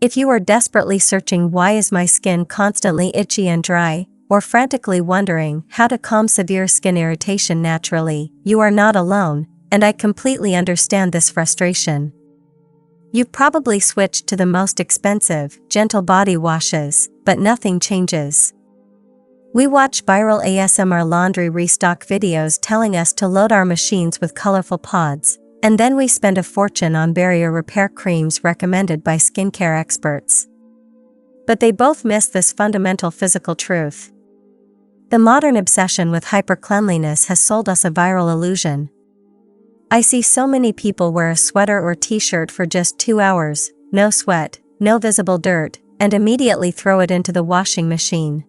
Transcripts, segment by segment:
If you are desperately searching why is my skin constantly itchy and dry, or frantically wondering how to calm severe skin irritation naturally, you are not alone, and I completely understand this frustration. You've probably switched to the most expensive, gentle body washes, but nothing changes. We watch viral ASMR laundry restock videos telling us to load our machines with colorful pods, and then we spend a fortune on barrier repair creams recommended by skincare experts. But they both miss this fundamental physical truth. The modern obsession with hyper-cleanliness has sold us a viral illusion. I see so many people wear a sweater or t-shirt for just 2 hours, no sweat, no visible dirt, and immediately throw it into the washing machine.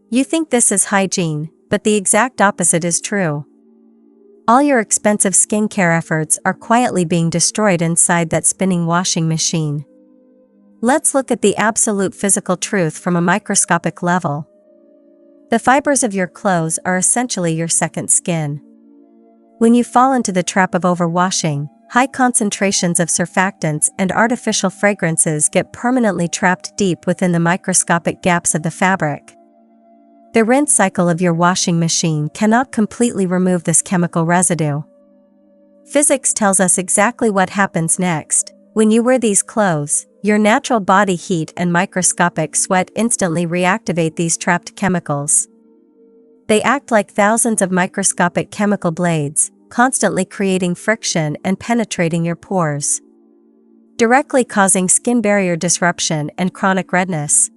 You think this is hygiene, but the exact opposite is true. All your expensive skincare efforts are quietly being destroyed inside that spinning washing machine. Let's look at the absolute physical truth from a microscopic level. The fibers of your clothes are essentially your second skin. When you fall into the trap of overwashing, high concentrations of surfactants and artificial fragrances get permanently trapped deep within the microscopic gaps of the fabric. The rinse cycle of your washing machine cannot completely remove this chemical residue. Physics tells us exactly what happens next. When you wear these clothes, your natural body heat and microscopic sweat instantly reactivate these trapped chemicals. They act like thousands of microscopic chemical blades, constantly creating friction and penetrating your pores, directly causing skin barrier disruption and chronic redness.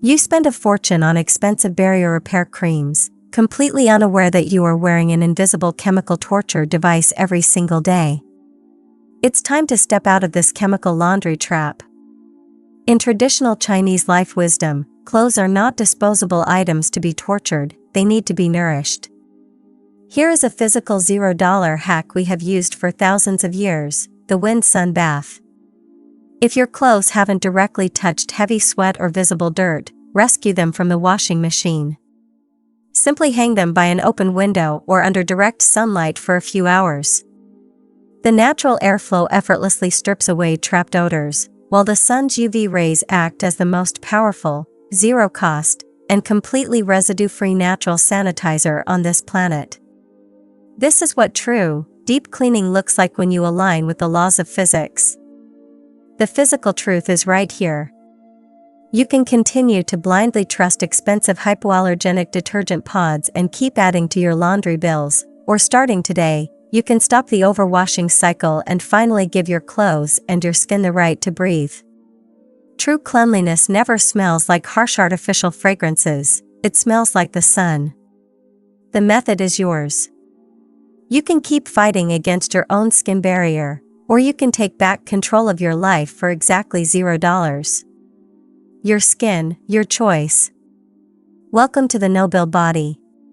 You spend a fortune on expensive barrier repair creams, completely unaware that you are wearing an invisible chemical torture device every single day. It's time to step out of this chemical laundry trap. In traditional Chinese life wisdom, clothes are not disposable items to be tortured, they need to be nourished. Here is a physical $0 hack we have used for thousands of years: the wind sun bath. If your clothes haven't directly touched heavy sweat or visible dirt, rescue them from the washing machine. Simply hang them by an open window or under direct sunlight for a few hours. The natural airflow effortlessly strips away trapped odors, while the sun's UV rays act as the most powerful, zero-cost, and completely residue-free natural sanitizer on this planet. This is what true, deep cleaning looks like when you align with the laws of physics. The physical truth is right here. You can continue to blindly trust expensive hypoallergenic detergent pods and keep adding to your laundry bills, or starting today, you can stop the overwashing cycle and finally give your clothes and your skin the right to breathe. True cleanliness never smells like harsh artificial fragrances, it smells like the sun. The method is yours. You can keep fighting against your own skin barrier, or you can take back control of your life for exactly $0. Your skin, your choice. Welcome to the no-bill body.